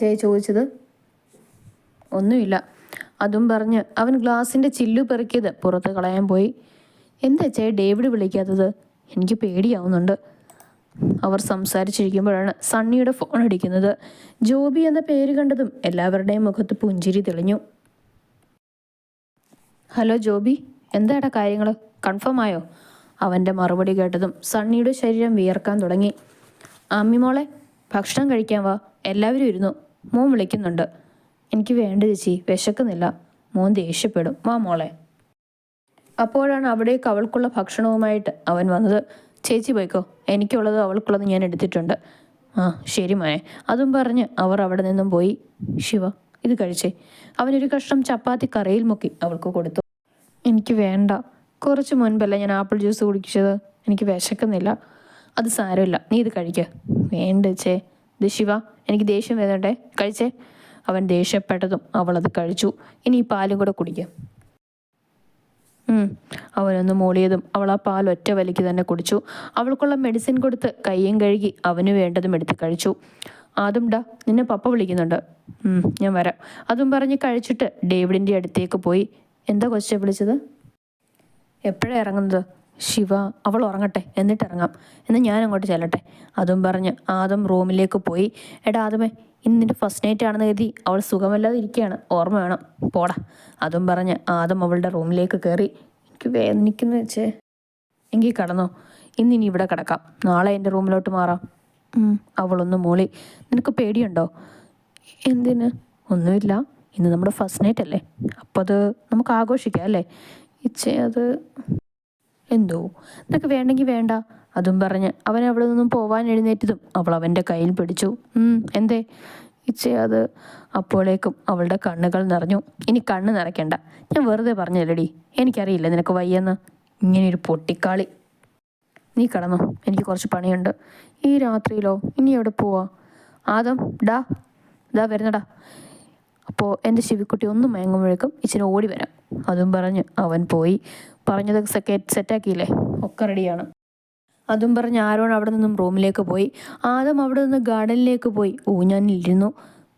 ചേ ചോദിച്ചത്? ഒന്നുമില്ല. അതും പറഞ്ഞ് അവൻ ഗ്ലാസിൻ്റെ ചില്ലു പെറുക്കിയത് പുറത്ത് കളയാൻ പോയി. എന്താ ചേ ഡേവിഡ് വിളിക്കാത്തത്? എനിക്ക് പേടിയാവുന്നുണ്ട്. അവർ സംസാരിച്ചിരിക്കുമ്പോഴാണ് സണ്ണിയുടെ ഫോൺ അടിക്കുന്നത്. ജോബി എന്ന പേര് കണ്ടതും എല്ലാവരുടെയും മുഖത്ത് പുഞ്ചിരി തെളിഞ്ഞു. ഹലോ ജോബി, എന്താടാ കാര്യങ്ങൾ? കൺഫേം ആയോ? അവൻ്റെ മറുപടി കേട്ടതും സണ്ണിയുടെ ശരീരം വിയർക്കാൻ തുടങ്ങി. അമ്മി മോളെ, ഭക്ഷണം കഴിക്കാൻ വാ, എല്ലാവരും ഇരുന്നു. മോൻ വിളിക്കുന്നുണ്ട്. എനിക്ക് വേണ്ട ചേച്ചി, വിശക്കുന്നില്ല. മോൻ ദേഷ്യപ്പെടും. വാ മോളെ. അപ്പോഴാണ് അവിടേക്ക് അവൾക്കുള്ള ഭക്ഷണവുമായിട്ട് അവൻ വന്നത്. ചേച്ചി പോയിക്കോ, എനിക്കുള്ളത് അവൾക്കുള്ളത് ഞാൻ എടുത്തിട്ടുണ്ട്. ആ ശരി മോനെ. അതും പറഞ്ഞ് അവർ അവിടെ നിന്നും പോയി. ശിവ, ഇത് കഴിച്ചേ. അവനൊരു കഷ്ണം ചപ്പാത്തി കറിയിൽ മുക്കി അവൾക്ക് കൊടുത്തു. എനിക്ക് വേണ്ട. കുറച്ച് മുൻപല്ല ഞാൻ ആപ്പിൾ ജ്യൂസ് കുടിച്ചത്. എനിക്ക് വിശക്കുന്നില്ല. അത് സാരമില്ല, നീ ഇത് കഴിക്കുക. വേണ്ട ചേ. ഇത് ശിവ, എനിക്ക് ദേഷ്യം വേണ്ടേ, കഴിച്ചേ. അവൻ ദേഷ്യപ്പെട്ടതും അവളത് കഴിച്ചു. ഇനി ഈ പാലും കൂടെ കുടിക്കുക. അവനൊന്ന് മൂളിയതും അവൾ ആ പാൽ ഒറ്റ വലിക്ക് തന്നെ കുടിച്ചു. അവൾക്കുള്ള മെഡിസിൻ കൊടുത്ത് കയ്യും കഴുകി അവന് വേണ്ടതും എടുത്ത് കഴിച്ചു. അതും ഡാ, നിന്നെ പപ്പ വിളിക്കുന്നുണ്ട്. ഞാൻ വരാം. അതും പറഞ്ഞ് കഴിച്ചിട്ട് ഡേവിഡിൻ്റെ അടുത്തേക്ക് പോയി. എന്താ കൊച്ചെ വിളിച്ചത്? എപ്പോഴാണ് ഇറങ്ങുന്നത്? ശിവ, അവൾ ഉറങ്ങട്ടെ, എന്നിട്ട് ഇറങ്ങാം. എന്നാൽ ഞാൻ അങ്ങോട്ട് ചെല്ലട്ടെ. അതും പറഞ്ഞ് ആദം റൂമിലേക്ക് പോയി. എടാ ആദമേ, ഇന്ന് നിൻ്റെ ഫസ്റ്റ് നൈറ്റ് ആണെന്ന് കരുതി അവൾ സുഖമല്ലാതെ ഇരിക്കുകയാണ്, ഓർമ്മ വേണം. പോടാ. അതും പറഞ്ഞ് ആദം അവളുടെ റൂമിലേക്ക് കയറി. എനിക്ക് വേദനിക്കുന്നു വെച്ചേ. എങ്കിൽ കടന്നോ, ഇന്നിനി ഇവിടെ കിടക്കാം, നാളെ എൻ്റെ റൂമിലോട്ട് മാറാം. അവളൊന്ന് മൂളി. നിനക്ക് പേടിയുണ്ടോ? എന്തിന്? ഒന്നുമില്ല, ഇന്ന് നമ്മുടെ ഫസ്റ്റ് നൈറ്റ് അല്ലേ, അപ്പോൾ അത് നമുക്ക് ആഘോഷിക്കാം അല്ലേ ഇച്ചേ. അത് എന്തോ നിനക്ക് വേണ്ടെങ്കിൽ വേണ്ട. അതും പറഞ്ഞ് അവൻ അവിടെ നിന്നും പോവാൻ എഴുന്നേറ്റതും അവൾ അവൻ്റെ കയ്യിൽ പിടിച്ചു. എന്തേ ഇച്ചേ? അത് അപ്പോഴേക്കും അവളുടെ കണ്ണുകൾ നിറഞ്ഞു. ഇനി കണ്ണ് നിറയ്ക്കണ്ട, ഞാൻ വെറുതെ പറഞ്ഞല്ലേടി, എനിക്കറിയില്ല നിനക്ക് വയ്യെന്ന്. ഇങ്ങനെയൊരു പൊട്ടിക്കാളി. നീ കടന്നോ, എനിക്ക് കുറച്ച് പണിയുണ്ട്. ഈ രാത്രിയിലോ? ഇനി എവിടെ പോവാ? ആദം, ഡാ വരുന്നടാ. അപ്പോൾ എൻ്റെ ശിവിക്കുട്ടി ഒന്നും മയങ്ങുമ്പോഴേക്കും ഇച്ചിരി ഓടി വരാം. അതും പറഞ്ഞ് അവൻ പോയി. പറഞ്ഞത് സെറ്റാക്കിയില്ലേ? ഒക്കെ റെഡിയാണ്. അതും പറഞ്ഞ് ആരോൺ അവിടെ നിന്നും റൂമിലേക്ക് പോയി. ആദം അവിടെ നിന്ന് ഗാർഡനിലേക്ക് പോയി ഊഞ്ഞാനിലിരുന്നു.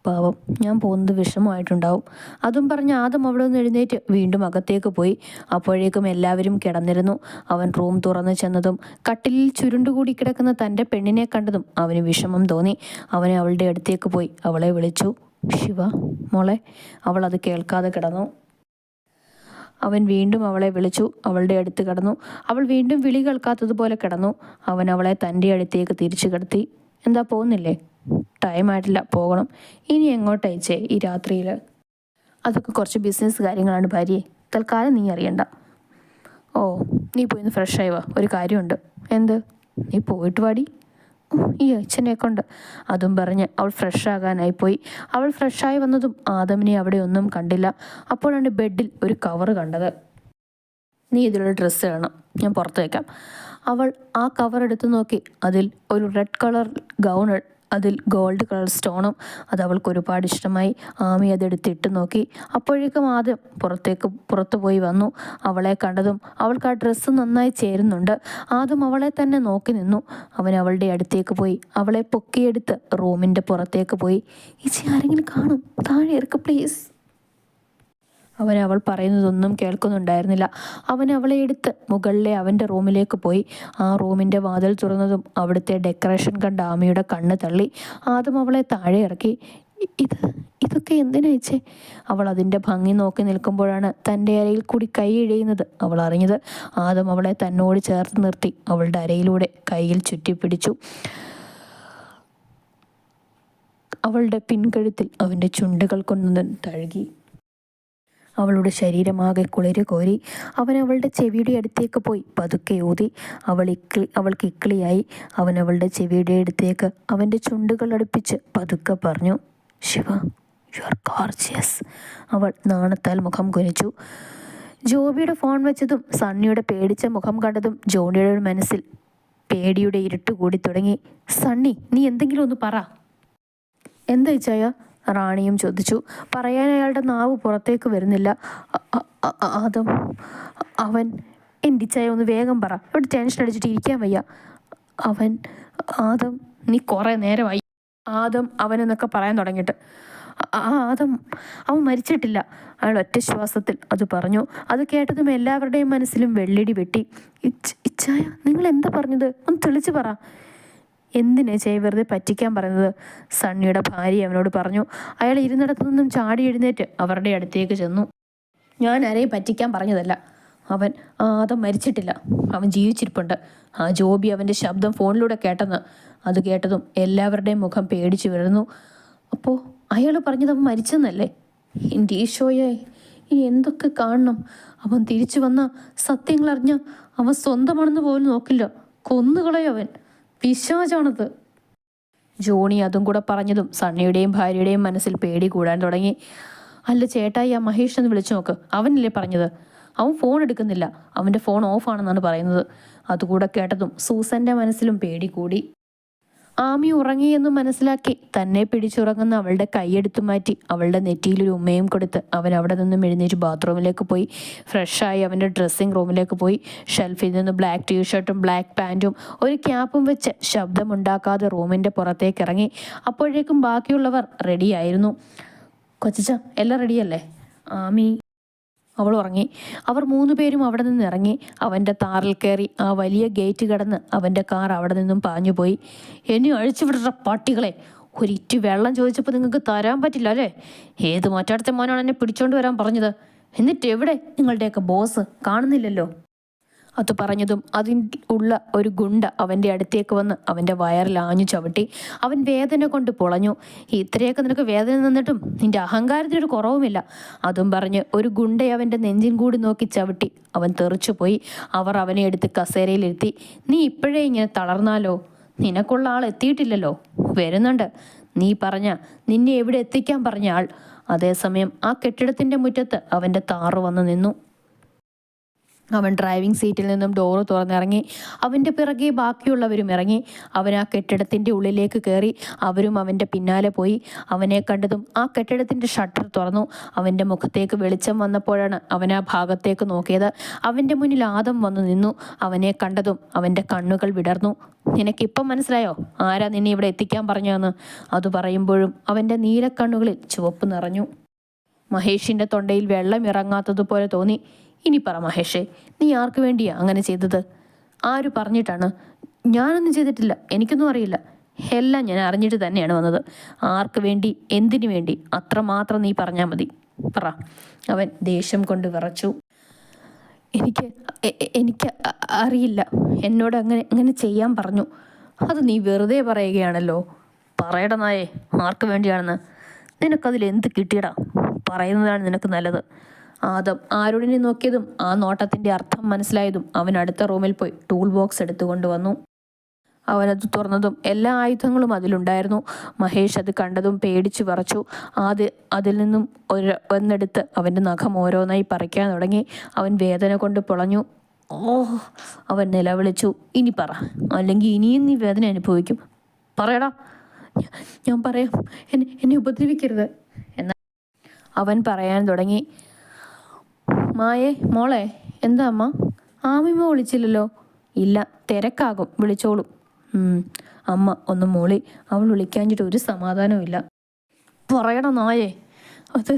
പാവം, ഞാൻ പോകുന്നത് വിഷമമായിട്ടുണ്ടാവും. അതും പറഞ്ഞ് ആദം അവിടെ നിന്ന് എഴുന്നേറ്റ് വീണ്ടും അകത്തേക്ക് പോയി. അപ്പോഴേക്കും എല്ലാവരും കിടന്നിരുന്നു. അവൻ റൂം തുറന്നു ചെന്നതും കട്ടിലിൽ ചുരുണ്ടുകൂടി കിടക്കുന്ന തൻ്റെ പെണ്ണിനെ കണ്ടതും അവന് വിഷമം തോന്നി. അവൻ അവളുടെ അടുത്തേക്ക് പോയി അവളെ വിളിച്ചു. ശിവ മോളെ. അവൾ അത് കേൾക്കാതെ കിടന്നു. അവൻ വീണ്ടും അവളെ വിളിച്ചു. അവളുടെ അടുത്ത് കിടന്നു. അവൾ വീണ്ടും വിളി കേൾക്കാത്തതുപോലെ കിടന്നു. അവൻ അവളെ തൻ്റെ അടുത്തേക്ക് തിരിച്ചു കിടത്തി. എന്താ, പോകുന്നില്ലേ? ടൈം ആയിട്ടില്ല, പോകണം. ഇനി എങ്ങോട്ടയച്ചേ ഈ രാത്രിയിൽ? അതൊക്കെ കുറച്ച് ബിസിനസ് കാര്യങ്ങളാണ് ഭാര്യയെ, തൽക്കാലം നീ അറിയണ്ട. ഓ, നീ പോയി ഒന്ന് ഫ്രഷായി വാ, ഒരു കാര്യമുണ്ട്. എന്ത്? നീ പോയിട്ട് വാടി. ഈ അച്ഛനെ കൊണ്ട്. അതും പറഞ്ഞ് അവൾ ഫ്രഷാകാനായി പോയി. അവൾ ഫ്രഷായി വന്നതും ആദമിനെ അവിടെ ഒന്നും കണ്ടില്ല. അപ്പോഴാണ് ബെഡിൽ ഒരു കവറ് കണ്ടത്. നീ ഇതിലുള്ള ഡ്രസ്സ് ഇടണം, ഞാൻ പുറത്ത് വയ്ക്കാം. അവൾ ആ കവർ എടുത്തു നോക്കി. അതിൽ ഒരു റെഡ് കളർ ഗൗൺ, അതിൽ ഗോൾഡ് കളർ സ്റ്റോണും. അത് അവൾക്ക് ഒരുപാട് ഇഷ്ടമായി. ആമി അതെടുത്തിട്ട് നോക്കി. അപ്പോഴേക്കും ആദ്യം പുറത്തു പോയി വന്നു. അവളെ കണ്ടതും അവൾക്ക് ആ ഡ്രസ്സ് നന്നായി ചേരുന്നുണ്ട്. ആദ്യം അവളെ തന്നെ നോക്കി നിന്നു. അവൻ അവളുടെ അടുത്തേക്ക് പോയി അവളെ പൊക്കിയെടുത്ത് റൂമിൻ്റെ പുറത്തേക്ക് പോയി. ഈച്ചി, ആരെങ്കിലും കാണും, താഴെ ഇറക്ക് പ്ലീസ്. അവൾ പറയുന്നതൊന്നും കേൾക്കുന്നുണ്ടായിരുന്നില്ല. അവൻ അവളെ എടുത്ത് മുകളിലെ അവൻ്റെ റൂമിലേക്ക് പോയി. ആ റൂമിൻ്റെ വാതിൽ തുറന്നതും അവിടുത്തെ ഡെക്കറേഷൻ കണ്ട ആമയുടെ കണ്ണ് തള്ളി. ആദ്യം അവളെ താഴെ ഇറക്കി. ഇതൊക്കെ എന്തിനയച്ചേ? അവൾ അതിൻ്റെ ഭംഗി നോക്കി നിൽക്കുമ്പോഴാണ് തൻ്റെ അരയിൽ കൂടി കൈ ഇഴയുന്നത് അവൾ അറിഞ്ഞത്. ആദ്യം അവളെ തന്നോട് ചേർത്ത് നിർത്തി അവളുടെ അരയിലൂടെ കയ്യിൽ ചുറ്റിപ്പിടിച്ചു. അവളുടെ പിൻകഴുത്തിൽ അവൻ്റെ ചുണ്ടുകൾ കൊണ്ട് തഴുകി. അവളുടെ ശരീരമാകെ കുളിര് കോരി. അവൻ അവളുടെ ചെവിയുടെ അടുത്തേക്ക് പോയി പതുക്കെ ഊതി. അവൾക്ക് ഇക്കിളിയായി. അവൻ അവളുടെ ചെവിയുടെ അടുത്തേക്ക് അവൻ്റെ ചുണ്ടുകൾ അടുപ്പിച്ച് പതുക്കെ പറഞ്ഞു, ശിവ, യു ആർ ഗോർജിയസ്. അവൾ നാണത്താൽ മുഖം കുനിച്ചു. ജോബിയുടെ ഫോൺ വെച്ചതും സണ്ണിയുടെ പേടിച്ച മുഖം കണ്ടതും ജോണിയുടെ മനസ്സിൽ പേടിയുടെ ഇരുട്ട് കൂടി തുടങ്ങി. സണ്ണി, നീ എന്തെങ്കിലും ഒന്ന് പറ. എന്താ ചായ? റാണിയും ചോദിച്ചു. പറയാൻ അയാളുടെ നാവ് പുറത്തേക്ക് വരുന്നില്ല. ആദം, അവൻ. എൻ്റെ ചായ ഒന്ന് വേഗം പറ, ഇവിടെ ടെൻഷൻ അടിച്ചിട്ട് ഇരിക്കാൻ വയ്യ. ആദം, നീ കുറേ നേരമായി ആദം അവനെന്നൊക്കെ പറയാൻ തുടങ്ങിയിട്ട് ആദം അവൻ മരിച്ചിട്ടില്ല. അയാൾ ഒറ്റ ശ്വാസത്തിൽ അത് പറഞ്ഞു. അത് കേട്ടതും എല്ലാവരുടെയും മനസ്സിലും വെള്ളിടി വെട്ടി. ഇച്ചായ, നിങ്ങൾ എന്താ പറഞ്ഞത്? ഒന്ന് തെളിച്ച് പറ. എന്തിനാ ചെയ്യ വെറുതെ പറ്റിക്കാൻ പറയുന്നത്? സണ്ണിയുടെ ഭാര്യ അവനോട് പറഞ്ഞു. അയാൾ ഇരുന്നിടത്തു നിന്നും ചാടി എഴുന്നേറ്റ് അവരുടെ അടുത്തേക്ക് ചെന്നു. ഞാൻ ആരെയും പറ്റിക്കാൻ പറഞ്ഞതല്ല. ആദം മരിച്ചിട്ടില്ല, അവൻ ജീവിച്ചിരിപ്പുണ്ട്. ആ ജോബി അവൻ്റെ ശബ്ദം ഫോണിലൂടെ കേട്ടെന്ന്. അത് കേട്ടതും എല്ലാവരുടെയും മുഖം പേടിച്ചു വീഴുന്നു. അപ്പോൾ അയാൾ പറഞ്ഞത് അവൻ മരിച്ചെന്നല്ലേ? എൻ്റെ ഈശോയെ, ഇനി എന്തൊക്കെ കാണണം? അവൻ തിരിച്ചു വന്ന സത്യങ്ങൾ അറിഞ്ഞ അവൻ സ്വന്തമാണെന്ന് പോലും നോക്കില്ല, കൊന്നുകളയോ അവൻ. പിശാചാണത്. ജോണി അതും കൂടെ പറഞ്ഞതും സണ്ണിയുടെയും ഭാര്യയുടെയും മനസ്സിൽ പേടി കൂടാൻ തുടങ്ങി. അല്ല ചേട്ടായി, ആ മഹേഷ് എന്ന് വിളിച്ചു നോക്ക്, അവനല്ലേ പറഞ്ഞത്. അവൻ ഫോൺ എടുക്കുന്നില്ല, അവൻ്റെ ഫോൺ ഓഫാണെന്നാണ് പറയുന്നത്. അതുകൂടെ കേട്ടതും സൂസൻ്റെ മനസ്സിലും പേടി കൂടി. ആമി ഉറങ്ങിയെന്ന് മനസ്സിലാക്കി തന്നെ പിടിച്ചുറങ്ങുന്ന അവളുടെ കൈയെടുത്തു മാറ്റി അവളുടെ നെറ്റിയിലൊരു ഉമ്മയും കൊടുത്ത് അവൻ അവിടെ നിന്നും എഴുന്നേറ്റ് ബാത്റൂമിലേക്ക് പോയി. ഫ്രഷായി അവൻ്റെ ഡ്രസ്സിങ് റൂമിലേക്ക് പോയി. ഷെൽഫിൽ നിന്ന് ബ്ലാക്ക് ടീഷർട്ടും ബ്ലാക്ക് പാൻറ്റും ഒരു ക്യാപ്പും വെച്ച് ശബ്ദമുണ്ടാക്കാതെ റൂമിൻ്റെ പുറത്തേക്ക് ഇറങ്ങി. അപ്പോഴേക്കും ബാക്കിയുള്ളവർ റെഡിയായിരുന്നു. കൊച്ചച്ച, എല്ലാം റെഡിയല്ലേ? ആമി അവൾ ഉറങ്ങി. അവർ 3 പേരും അവിടെ നിന്ന് ഇറങ്ങി. അവൻ്റെ താറിൽ കയറി ആ വലിയ ഗേറ്റ് കടന്ന് അവൻ്റെ കാർ അവിടെ നിന്നും പാഞ്ഞുപോയി. എന്നെ അഴിച്ചുവിട പട്ടികളെ! ഒരിറ്റ് വെള്ളം ചോദിച്ചപ്പോൾ നിങ്ങൾക്ക് തരാൻ പറ്റില്ല അല്ലേ? ഏത് മറ്റാടത്തെ മോനാണ് എന്നെ പിടിച്ചോണ്ട് വരാൻ പറഞ്ഞത്? എന്നിട്ട് എവിടെ നിങ്ങളുടെയൊക്കെ ബോസ്? കാണുന്നില്ലല്ലോ. അത് പറഞ്ഞതും അതിൽ ഉള്ള ഒരു ഗുണ്ട അവൻ്റെ അടുത്തേക്ക് വന്ന് അവൻ്റെ വയറിൽ ആഞ്ഞു ചവിട്ടി. അവൻ വേദന കൊണ്ട് പൊളഞ്ഞു. ഇത്രയൊക്കെ നിനക്ക് വേദന നിന്നിട്ടും നിന്റെ അഹങ്കാരത്തിനൊരു കുറവുമില്ല. അതും പറഞ്ഞ് ഒരു ഗുണ്ടയെ അവൻ്റെ നെഞ്ചിൻ കൂടി നോക്കി ചവിട്ടി. അവൻ തെറിച്ചു പോയി. അവർ അവനെ എടുത്ത് കസേരയിലിരുത്തി. നീ ഇപ്പോഴേ ഇങ്ങനെ തളർന്നാലോ? നിനക്കുള്ള ആൾ എത്തിയിട്ടില്ലല്ലോ, വരുന്നുണ്ട്. നീ പറഞ്ഞ നിന്നെ എവിടെ എത്തിക്കാൻ പറഞ്ഞ ആൾ. അതേസമയം ആ കെട്ടിടത്തിൻ്റെ മുറ്റത്ത് അവൻ്റെ താറ് വന്ന് നിന്നു. അവൻ ഡ്രൈവിംഗ് സീറ്റിൽ നിന്നും ഡോറ് തുറന്നിറങ്ങി. അവൻ്റെ പിറകെ ബാക്കിയുള്ളവരും ഇറങ്ങി. അവൻ ആ കെട്ടിടത്തിൻ്റെ ഉള്ളിലേക്ക് കയറി. അവരും അവൻ്റെ പിന്നാലെ പോയി. അവനെ കണ്ടതും ആ കെട്ടിടത്തിൻ്റെ ഷട്ടർ തുറന്നു. അവൻ്റെ മുഖത്തേക്ക് വെളിച്ചം വന്നപ്പോഴാണ് അവൻ ആ ഭാഗത്തേക്ക് നോക്കിയത്. അവൻ്റെ മുന്നിൽ ആദം വന്നു നിന്നു. അവനെ കണ്ടതും അവൻ്റെ കണ്ണുകൾ വിടർന്നു. നിനക്കിപ്പം മനസ്സിലായോ ആരാ നിന്നെ ഇവിടെ എത്തിക്കാൻ പറഞ്ഞതെന്ന്? അത് പറയുമ്പോഴും അവൻ്റെ നീലക്കണ്ണുകളിൽ ചുവപ്പ് നിറഞ്ഞു. മഹേഷിൻ്റെ തൊണ്ടയിൽ വെള്ളം ഇറങ്ങാത്തതുപോലെ തോന്നി. ഇനി പറ മഹേഷേ, നീ ആർക്ക് വേണ്ടിയാ അങ്ങനെ ചെയ്തത്? ആര് പറഞ്ഞിട്ടാണ്? ഞാനൊന്നും ചെയ്തിട്ടില്ല, എനിക്കൊന്നും അറിയില്ല. എല്ലാം ഞാൻ അറിഞ്ഞിട്ട് തന്നെയാണ് വന്നത്. ആർക്ക് വേണ്ടി, എന്തിനു വേണ്ടി, അത്രമാത്രം നീ പറഞ്ഞാൽ മതി, പറ. അവൻ ദേഷ്യം കൊണ്ട് വിറച്ചു. എനിക്ക് അറിയില്ല, എന്നോട് അങ്ങനെ ചെയ്യാൻ പറഞ്ഞു. അത് നീ വെറുതെ പറയുകയാണല്ലോ. പറയട നായേ, ആർക്ക് വേണ്ടിയാണെന്ന്. നിനക്കതിൽ എന്ത് കിട്ടിയടാ? പറയുന്നതാണ് നിനക്ക് നല്ലത്. ആദം ആരുടിനെ നോക്കിയതും ആ നോട്ടത്തിൻ്റെ അർത്ഥം മനസ്സിലായതും അവൻ അടുത്ത റൂമിൽ പോയി ടൂൾ ബോക്സ് എടുത്തുകൊണ്ട് വന്നു. അവനത് തുറന്നതും എല്ലാ ആയുധങ്ങളും അതിലുണ്ടായിരുന്നു. മഹേഷ് അത് കണ്ടതും പേടിച്ചു വിറച്ചു. അതിൽ നിന്നും ഒന്നെടുത്ത് അവൻ്റെ നഖം ഓരോന്നായി പറിക്കാൻ തുടങ്ങി. അവൻ വേദന കൊണ്ട് പൊളഞ്ഞു. ഓഹ്! അവൻ നിലവിളിച്ചു. ഇനി പറ, അല്ലെങ്കിൽ ഇനിയും നീ വേദന അനുഭവിക്കും. പറയടാ. ഞാൻ പറയാം, എന്നെ ഉപദ്രവിക്കരുത് എന്ന് അവൻ പറയാൻ തുടങ്ങി. മായേ, മോളെ, എന്താ അമ്മ? ആമിമ്മ വിളിച്ചില്ലല്ലോ. ഇല്ല, തിരക്കാകും, വിളിച്ചോളും. അമ്മ ഒന്ന് മോളി. അവൾ വിളിക്കാഞ്ഞിട്ട് ഒരു സമാധാനവും ഇല്ല. പറയണം നായേ, അത്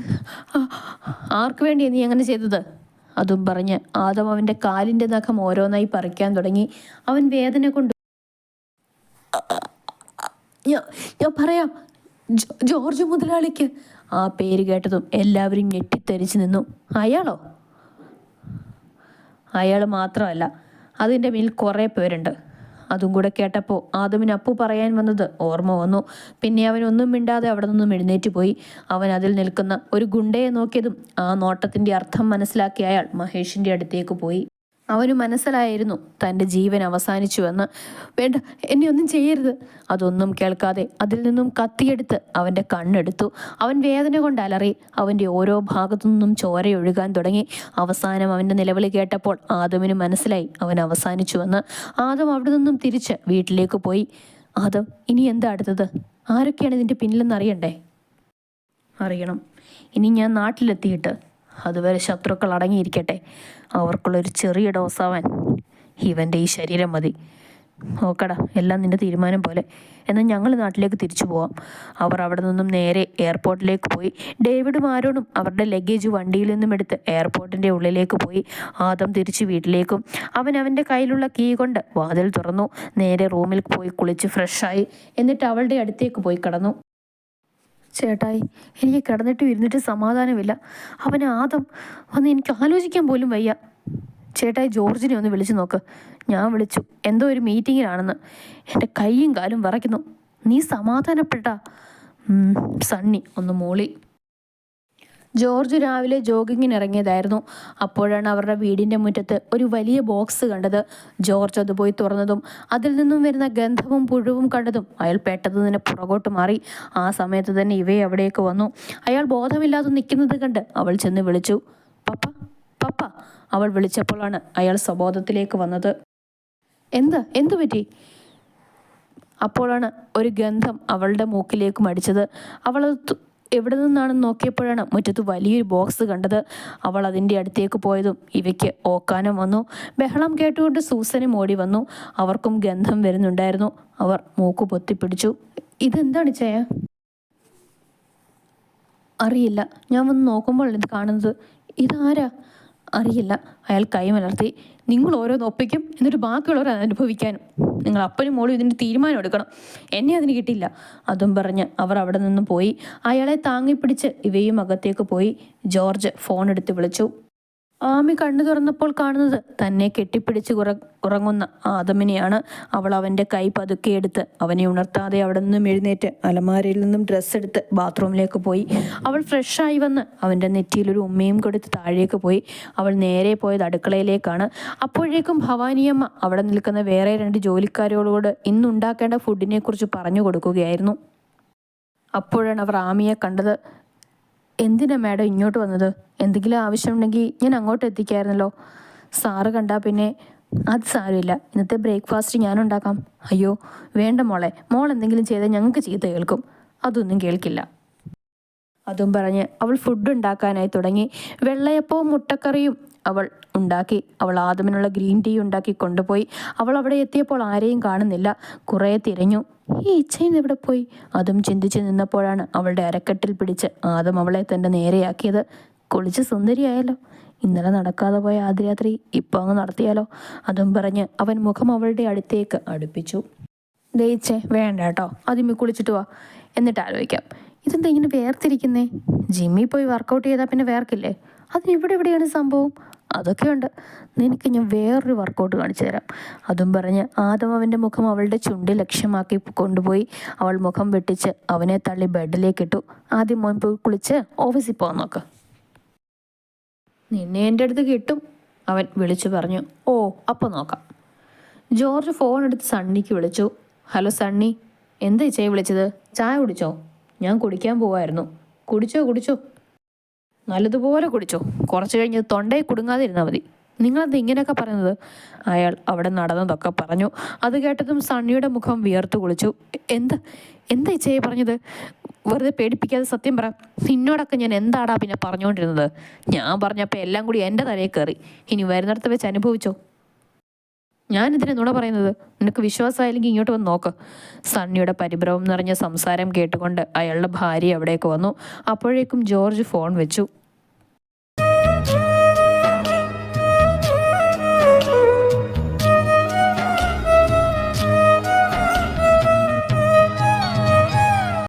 ആർക്ക് വേണ്ടിയാണ് നീ അങ്ങനെ ചെയ്തത്? അതും പറഞ്ഞ് ആദം അവൻ്റെ കാലിൻ്റെ നഖം ഓരോന്നായി പറിക്കാൻ തുടങ്ങി. അവൻ വേദന കൊണ്ട് ഞാൻ പറയാം, ജോർജ് മുതലാളിക്ക്. ആ പേര് കേട്ടതും എല്ലാവരും ഞെട്ടിത്തെറിച്ച് നിന്നു. അയാളോ? അയാൾ മാത്രമല്ല, അതിൻ്റെ മേൽ കുറേ പേരുണ്ട്. അതും കൂടെ കേട്ടപ്പോൾ ആദമിന് അപ്പു പറയാൻ വന്നത് ഓർമ്മ വന്നു. പിന്നെ അവൻ ഒന്നും മിണ്ടാതെ അവിടെ നിന്നും എഴുന്നേറ്റ് പോയി. അവൻ അതിൽ നിൽക്കുന്ന ഒരു ഗുണ്ടയെ നോക്കിയതും ആ നോട്ടത്തിൻ്റെ അർത്ഥം മനസ്സിലാക്കിയ അയാൾ മഹേഷിൻ്റെ അടുത്തേക്ക് പോയി. അവന് മനസ്സിലായിരുന്നു തൻ്റെ ജീവൻ അവസാനിച്ചുവെന്ന്. വേണ്ട, എന്നെ ഒന്നും ചെയ്യരുത്. അതൊന്നും കേൾക്കാതെ അതിൽ നിന്നും കത്തിയെടുത്ത് അവൻ്റെ കണ്ണെടുത്തു. അവൻ വേദന കൊണ്ട് അലറി. അവൻ്റെ ഓരോ ഭാഗത്തു നിന്നും ചോരയൊഴുകാൻ തുടങ്ങി. അവസാനം അവൻ്റെ നിലവിളി കേട്ടപ്പോൾ ആദമിന് മനസ്സിലായി അവൻ അവസാനിച്ചുവെന്ന്. ആദം അവിടെ നിന്നും തിരിച്ച് വീട്ടിലേക്ക് പോയി. ആദം, ഇനി എന്താ അടുത്തത്? ആരൊക്കെയാണ് ഇതിൻ്റെ പിന്നിലെന്ന് അറിയണ്ടേ? അറിയണം. ഇനി ഞാൻ നാട്ടിലെത്തിയിട്ട് അതുവരെ ശത്രുക്കൾ അടങ്ങിയിരിക്കട്ടെ. അവർക്കുള്ളൊരു ചെറിയ ഡോസാവാൻ ഇവൻ്റെ ഈ ശരീരം മതി. നോക്കടാ, എല്ലാം നിന്റെ തീരുമാനം പോലെ. എന്നാൽ ഞങ്ങൾ നാട്ടിലേക്ക് തിരിച്ചു പോവാം. അവർ അവിടെ നിന്നും നേരെ എയർപോർട്ടിലേക്ക് പോയി. ഡേവിഡും ആരോണും അവരുടെ ലഗേജ് വണ്ടിയിൽ നിന്നും എടുത്ത് എയർപോർട്ടിൻ്റെ ഉള്ളിലേക്ക് പോയി. ആദം തിരിച്ച് വീട്ടിലേക്കും. അവൻ്റെ കയ്യിലുള്ള കീ കൊണ്ട് വാതിൽ തുറന്നു. നേരെ റൂമിൽ പോയി കുളിച്ച് ഫ്രഷായി. എന്നിട്ട് അവളുടെ അടുത്തേക്ക് പോയി കിടന്നു. ചേട്ടായി, എനിക്ക് കിടന്നിട്ട് ഇരുന്നിട്ട് സമാധാനമില്ല. ആദം വന്ന് എനിക്ക് ആലോചിക്കാൻ പോലും വയ്യ. ചേട്ടായി, ജോർജിനെ ഒന്ന് വിളിച്ചു നോക്ക്. ഞാൻ വിളിച്ചു, എന്തോ ഒരു മീറ്റിങ്ങിലാണെന്ന്. എൻ്റെ കൈയും കാലും വിറയ്ക്കുന്നു. നീ സമാധാനപ്പെട്ടാ? സണ്ണി ഒന്ന് മൂളി. ജോർജ് രാവിലെ ജോഗിങ്ങിന് ഇറങ്ങിയതായിരുന്നു. അപ്പോഴാണ് അവരുടെ വീടിൻ്റെ മുറ്റത്ത് ഒരു വലിയ ബോക്സ് കണ്ടത്. ജോർജ് അത് പോയി തുറന്നതും അതിൽ നിന്നും വരുന്ന ഗന്ധവും പുഴുവും കണ്ടതും അയാൾ പെട്ടെന്ന് തന്നെ പുറകോട്ട് മാറി. ആ സമയത്ത് തന്നെ ഇവയെ അവിടേക്ക് വന്നു. അയാൾ ബോധമില്ലാതെ നിൽക്കുന്നത് കണ്ട് അവൾ ചെന്ന് വിളിച്ചു, പപ്പ പപ്പ. അവൾ വിളിച്ചപ്പോഴാണ് അയാൾ സ്വബോധത്തിലേക്ക് വന്നത്. എന്തു പറ്റി? അപ്പോഴാണ് ഒരു ഗന്ധം അവളുടെ മൂക്കിലേക്ക് മടിച്ചത്. അവളത് എവിടെ നിന്നാണെന്ന് നോക്കിയപ്പോഴാണ് മുറ്റത്ത് വലിയൊരു ബോക്സ് കണ്ടത്. അവൾ അതിൻ്റെ അടുത്തേക്ക് പോയതും ഇവയ്ക്ക് ഓക്കാനം വന്നു. ബഹളം കേട്ടുകൊണ്ട് സൂസനും ഓടി വന്നു. അവർക്കും ഗന്ധം വരുന്നുണ്ടായിരുന്നു. അവർ മൂക്ക് പൊത്തിപ്പിടിച്ചു. ഇതെന്താണ് ചേ? അറിയില്ല. ഞാൻ വന്ന് നോക്കുമ്പോൾ ഇത് കാണുന്നത്. ഇതാരാ? അറിയില്ല. അയാൾ കൈമലർത്തി. നിങ്ങൾ ഓരോന്ന് ഒപ്പിക്കും, എന്നിട്ട് ബാക്കിയുള്ളവർ അത് അനുഭവിക്കാനും. നിങ്ങൾ അപ്പനും മോളും ഇതിൻ്റെ തീരുമാനം എടുക്കണം. എന്നെ അതിന് കിട്ടില്ല. അതും പറഞ്ഞ് അവർ അവിടെ നിന്നും പോയി. അയാളെ താങ്ങിപ്പിടിച്ച് ഇവയും അകത്തേക്ക് പോയി. ജോർജ് ഫോൺ എടുത്ത് വിളിച്ചു. ആമി കണ്ണു തുറന്നപ്പോൾ കാണുന്നത് തന്നെ കെട്ടിപ്പിടിച്ച് ഉറങ്ങുന്ന ആദമിനെയാണ്. അവൾ അവൻ്റെ കൈ പതുക്കെ എടുത്ത് അവനെ ഉണർത്താതെ അവിടെ നിന്നും എഴുന്നേറ്റ് അലമാരയിൽ നിന്നും ഡ്രസ്സ് എടുത്ത് ബാത്റൂമിലേക്ക് പോയി. അവൾ ഫ്രഷായി വന്ന് അവൻ്റെ നെറ്റിയിലൊരു ഉമ്മയും കൊടുത്ത് താഴേക്ക് പോയി. അവൾ നേരെ പോയത് അടുക്കളയിലേക്കാണ്. അപ്പോഴേക്കും ഭവാനിയമ്മ അവിടെ നിൽക്കുന്ന വേറെ 2 ജോലിക്കാരോട് ഇന്നുണ്ടാക്കേണ്ട ഫുഡിനെ കുറിച്ച് പറഞ്ഞു കൊടുക്കുകയായിരുന്നു. അപ്പോഴാണ് അവർ ആമിയെ കണ്ടത്. എന്തിനാ മാഡം ഇങ്ങോട്ട് വന്നത്? എന്തെങ്കിലും ആവശ്യമുണ്ടെങ്കിൽ ഞാൻ അങ്ങോട്ട് എത്തിക്കായിരുന്നല്ലോ. സാറ് കണ്ടാൽ പിന്നെ അത് സാരമില്ല, ഇന്നത്തെ ബ്രേക്ക്ഫാസ്റ്റ് ഞാനുണ്ടാക്കാം. അയ്യോ വേണ്ട മോളെ, മോൾ എന്തെങ്കിലും ചെയ്താൽ ഞങ്ങൾക്ക് ചീത്ത കേൾക്കും. അതൊന്നും കേൾക്കില്ല. അതും പറഞ്ഞ് അവൾ ഫുഡ് ഉണ്ടാക്കാനായി തുടങ്ങി. വെള്ളയപ്പവും മുട്ടക്കറിയും അവൾ ഉണ്ടാക്കി. അവൾ ആദമിനുള്ള ഗ്രീൻ ടീ ഉണ്ടാക്കി കൊണ്ടുപോയി. അവൾ അവിടെ എത്തിയപ്പോൾ ആരെയും കാണുന്നില്ല. കുറേ തിരഞ്ഞു. ഈ ഇച്ഛയും എവിടെ പോയി? അതും ചിന്തിച്ച് നിന്നപ്പോഴാണ് അവളുടെ അരക്കെട്ടിൽ പിടിച്ച് ആദം അവളെ തൻ്റെ നേരെയാക്കിയത്. കുളിച്ച് സുന്ദരിയായല്ലോ. ഇന്നലെ നടക്കാതെ പോയ ആദ്യരാത്രി ഇപ്പോൾ അങ്ങ് നടത്തിയാലോ. അതും പറഞ്ഞ് അവൻ മുഖം അവളുടെ അടുത്തേക്ക് അടുപ്പിച്ചു. ദയിച്ചേ വേണ്ട കേട്ടോ, ആദ്യമേ കുളിച്ചിട്ട് വാ, എന്നിട്ട് ആലോചിക്കാം. ഇതെന്താ ഇങ്ങനെ വേർതിരിക്കുന്നേ? ജിമ്മിൽ പോയി വർക്കൗട്ട് ചെയ്താൽ പിന്നെ വേർക്കില്ലേ? അതിന് എവിടെയാണ് സംഭവം? അതൊക്കെയുണ്ട്. നിനക്ക് ഞാൻ വേറൊരു വർക്കൗട്ട് കാണിച്ചു തരാം. അതും പറഞ്ഞ് ആദം അവൻ്റെ മുഖം അവളുടെ ചുണ്ടി ലക്ഷ്യമാക്കി കൊണ്ടുപോയി. അവൾ മുഖം വെട്ടിച്ച് അവനെ തള്ളി ബെഡിലേക്കിട്ടു. ആദ്യം മോൻ പോയി കുളിച്ച് ഓഫീസിൽ പോകാൻ നോക്ക്. നിന്നെ എൻ്റെ അടുത്ത് കിട്ടും, അവൻ വിളിച്ചു പറഞ്ഞു. ഓ അപ്പോൾ നോക്കാം. ജോർജ് ഫോൺ എടുത്ത് സണ്ണിക്ക് വിളിച്ചു. ഹലോ സണ്ണി, എന്താ ഇച്ചയെ വിളിച്ചത്? ചായ കുടിച്ചോ? ഞാൻ കുടിക്കാൻ പോവായിരുന്നു. കുടിച്ചോ നല്ലതുപോലെ കുടിച്ചോ. കുറച്ച് കഴിഞ്ഞ് തൊണ്ടയിൽ കുടുങ്ങാതിരുന്നാൽ മതി. നിങ്ങളെന്താ ഇങ്ങനെയൊക്കെ പറയുന്നത്? അയാൾ അവിടെ നടന്നതൊക്കെ പറഞ്ഞു. അത് കേട്ടതും സണ്ണിയുടെ മുഖം വിയർത്തു കുളിച്ചു. എന്താ ഇച്ചയെ പറഞ്ഞത്? വെറുതെ പേടിപ്പിക്കാതെ സത്യം പറ. നിന്നോടൊക്കെ ഞാൻ എന്താടാ പിന്നെ പറഞ്ഞുകൊണ്ടിരുന്നത്? ഞാൻ പറഞ്ഞപ്പോൾ എല്ലാം കൂടി എൻ്റെ തലയിൽ കയറി. ഇനി വരുന്നിടത്ത് വെച്ച് അനുഭവിച്ചോ. ഞാനിതിനെ നുണ പറയുന്നത്? നിനക്ക് വിശ്വാസമായില്ലെങ്കിൽ ഇങ്ങോട്ട് വന്ന് നോക്ക്. സണ്ണിയുടെ പരിഭ്രമം നിറഞ്ഞ സംസാരം കേട്ടുകൊണ്ട് അയാളുടെ ഭാര്യ അവിടേക്ക് വന്നു. അപ്പോഴേക്കും ജോർജ് ഫോൺ വെച്ചു.